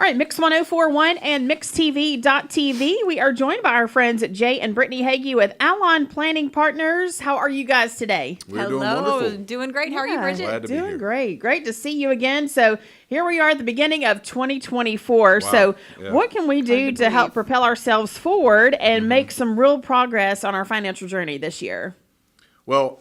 All right, Mix 1041 and MixTV.tv. We are joined by our friends at Jay and Brittany Hagey with Allon Planning Partners. How are you guys today? We're doing wonderful. Doing great. How are you, Bridget? Glad to be Doing here. great. Great to see you again. So here we are at the beginning of 2024. Wow. So Yeah. what can we do to help propel ourselves forward and make some real progress on our financial journey this year? Well,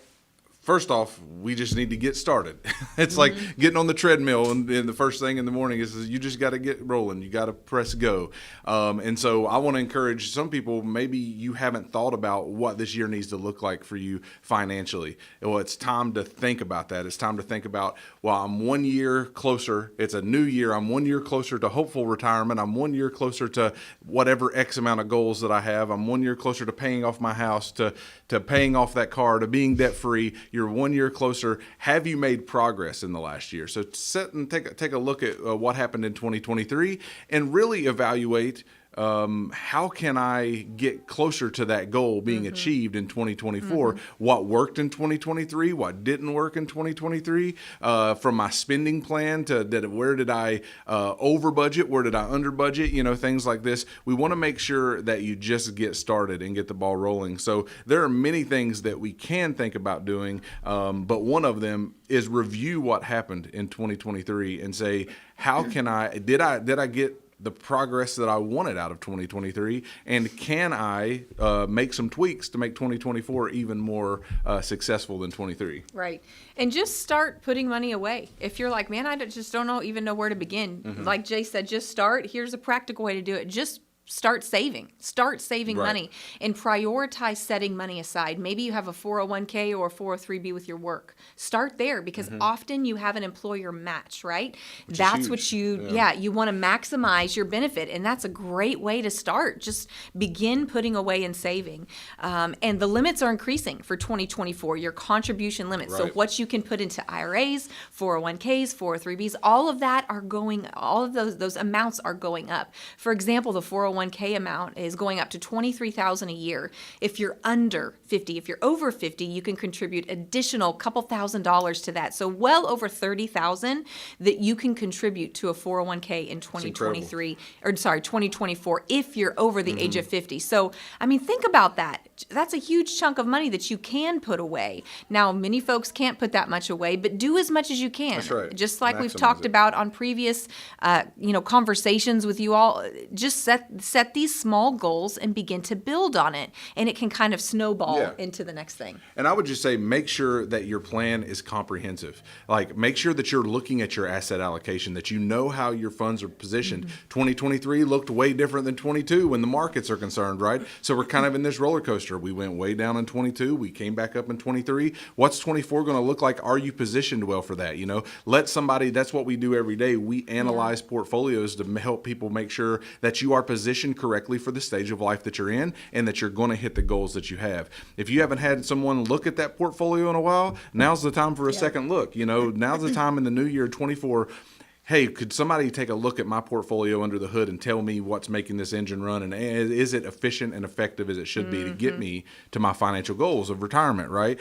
first off, we just need to get started. It's like getting on the treadmill, and the first thing in the morning is you just got to get rolling. You got to press go. And so I want to encourage some people, maybe you haven't thought about what this year needs to look like for you financially. Well, it's time to think about that. It's time to think about, well, I'm 1 year closer. It's a new year. I'm 1 year closer to hopeful retirement. I'm 1 year closer to whatever X amount of goals that I have. I'm 1 year closer to paying off my house, to paying off that car, to being debt free. You're 1 year closer. Have you made progress in the last year? So sit and take a look at what happened in 2023 and really evaluate how can I get closer to that goal being achieved in 2024? What worked in 2023? What didn't work in 2023? From my spending plan to where did I over budget? Where did I under budget? You know, things like this. We want to make sure that you just get started and get the ball rolling. So there are many things that we can think about doing, but one of them is review what happened in 2023 and say, how can did I get the progress that I wanted out of 2023, and can I make some tweaks to make 2024 even more successful than 23? Right. And just start putting money away. If you're like, man, just don't even know where to begin. Like Jay said, just start. Here's a practical way to do it. Just start saving Right. money and prioritize setting money aside. Maybe you have a 401k or a 403b with your work. Start there, because often you have an employer match, right? Which is That's huge. what you want to maximize your benefit. And that's a great way to start. Just begin putting away and saving. And the limits are increasing for 2024, your contribution limits. So Right. what you can put into IRAs, 401ks, 403bs, all of those amounts are going up. For example, the 401k amount is going up to $23,000 a year. If you're under 50, if you're over 50, you can contribute additional couple $1,000s to that. So well over $30,000 that you can contribute to a 401k in 2024 if you're over the age of 50. So, I mean, think about that. That's a huge chunk of money that you can put away. Now, many folks can't put that much away, but do as much as you can. That's right. Just like we've Maximize talked it. about on previous conversations with you all. Just set these small goals and begin to build on it, and it can kind of snowball Yeah. into the next thing. And I would just say, make sure that your plan is comprehensive. Like, make sure that you're looking at your asset allocation, that you know how your funds are positioned. 2023 looked way different than 22 when the markets are concerned, right? So we're kind of in this roller coaster. We went way down in 22. We came back up in 23. What's 24 going to look like? Are you positioned well for that? You know, that's what we do every day. We analyze portfolios to help people make sure that you are positioned correctly for the stage of life that you're in, and that you're going to hit the goals that you have. If you haven't had someone look at that portfolio in a while, now's the time for a second look. You know, now's the time in the new year 24. Hey, could somebody take a look at my portfolio under the hood and tell me what's making this engine run, and is it efficient and effective as it should be to get me to my financial goals of retirement, right?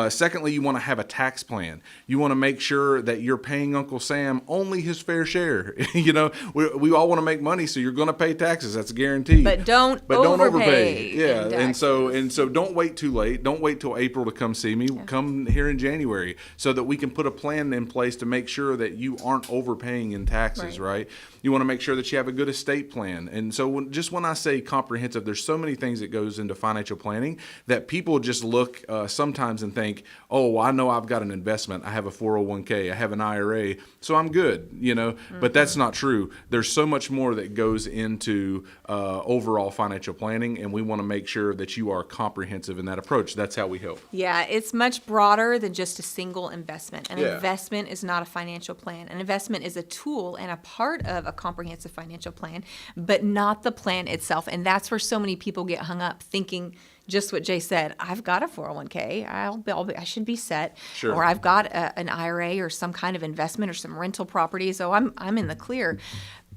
Secondly, you want to have a tax plan. You want to make sure that you're paying Uncle Sam only his fair share. You know, we all want to make money, so you're going to pay taxes. That's a guarantee. But don't overpay. Yeah, in and so taxes. don't wait too late. Don't wait till April to come see me. Come here in January so that we can put a plan in place to make sure that you aren't overpaying in taxes, right? You want to make sure that you have a good estate plan. And so when I say comprehensive, there's so many things that goes into financial planning that people just look sometimes and think, oh, I know I've got an investment. I have a 401k. I have an IRA, so I'm good, you know. But that's not true. There's so much more that goes into overall financial planning, and we want to make sure that you are comprehensive in that approach. That's how we help. Yeah, it's much broader than just a single investment. An Yeah. investment is not a financial plan. An investment is a tool and a part of a comprehensive financial plan, but not the plan itself. And that's where so many people get hung up thinking just what Jay said. I've got a 401k. I should be set. Sure. Or I've got an IRA or some kind of investment or some rental property, so I'm in the clear.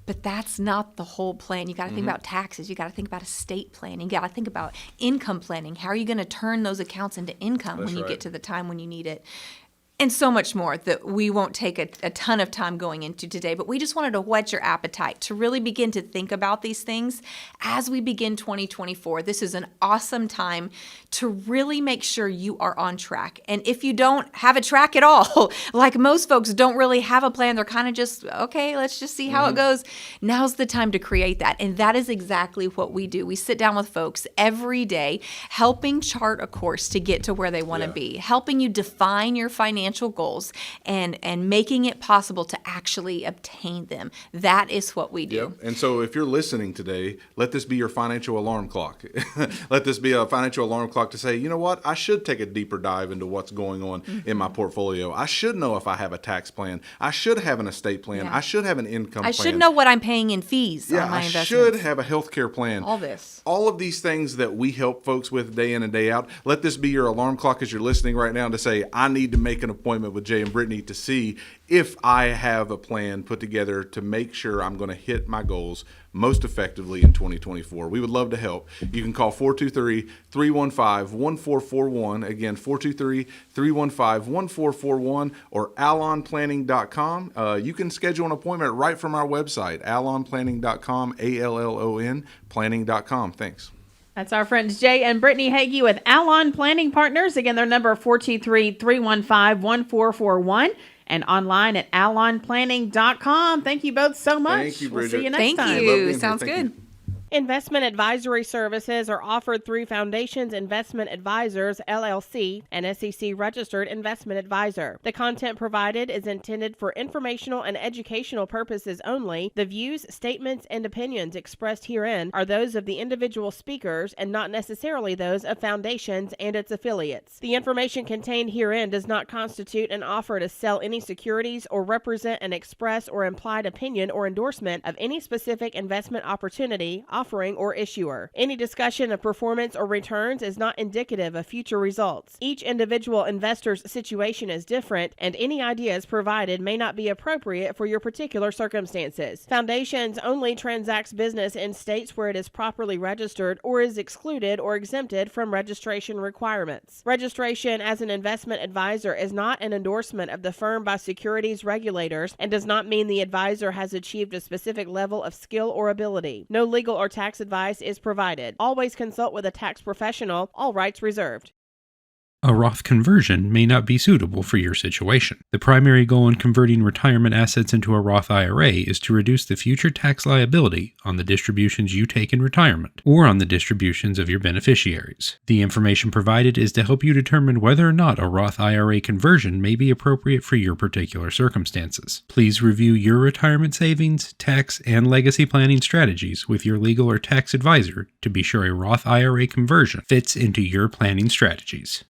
But that's not the whole plan. You got to think about taxes. You got to think about estate planning. You got to think about income planning. How are you going to turn those accounts into income when you get to the time when you need it? and so much more that we won't take a ton of time going into today, but we just wanted to whet your appetite to really begin to think about these things as we begin 2024. This is an awesome time to really make sure you are on track. And if you don't have a track at all, like most folks don't really have a plan, they're kind of just, okay, let's just see how it goes. Now's the time to create that. And that is exactly what we do. We sit down with folks every day, helping chart a course to get to where they want to be, helping you define your financial goals and making it possible to actually obtain them. That is what we do. Yep. And so if you're listening today, let this be your financial alarm clock. Let this be a financial alarm clock to say, you know what, I should take a deeper dive into what's going on in my portfolio. I should know if I have a tax plan. I should have an estate plan. I should have an income plan. I should know what I'm paying in fees on my investments. I should have a healthcare plan. All this. All of these things that we help folks with day in and day out. Let this be your alarm clock as you're listening right now to say, I need to make an appointment with Jay and Brittany to see if I have a plan put together to make sure I'm going to hit my goals most effectively in 2024. We would love to help. You can call 423-315-1441. Again, 423-315-1441 or allonplanning.com. You can schedule an appointment right from our website, allonplanning.com, ALLON, planning.com. Thanks. That's our friends Jay and Brittany Hagey with Allon Planning Partners. Again, their number 423-315-1441 and online at allonplanning.com. Thank you both so much. Thank you, We'll Bridget. see you next time. Thank you. Sounds good. Investment advisory services are offered through Foundations Investment Advisors, LLC, an SEC-registered investment advisor. The content provided is intended for informational and educational purposes only. The views, statements, and opinions expressed herein are those of the individual speakers and not necessarily those of Foundations and its affiliates. The information contained herein does not constitute an offer to sell any securities or represent an express or implied opinion or endorsement of any specific investment opportunity, offering, or issuer. Any discussion of performance or returns is not indicative of future results. Each individual investor's situation is different, and any ideas provided may not be appropriate for your particular circumstances. Foundations only transacts business in states where it is properly registered or is excluded or exempted from registration requirements. Registration as an investment advisor is not an endorsement of the firm by securities regulators and does not mean the advisor has achieved a specific level of skill or ability. No legal or tax advice is provided. Always consult with a tax professional. All rights reserved. A Roth conversion may not be suitable for your situation. The primary goal in converting retirement assets into a Roth IRA is to reduce the future tax liability on the distributions you take in retirement or on the distributions of your beneficiaries. The information provided is to help you determine whether or not a Roth IRA conversion may be appropriate for your particular circumstances. Please review your retirement savings, tax, and legacy planning strategies with your legal or tax advisor to be sure a Roth IRA conversion fits into your planning strategies.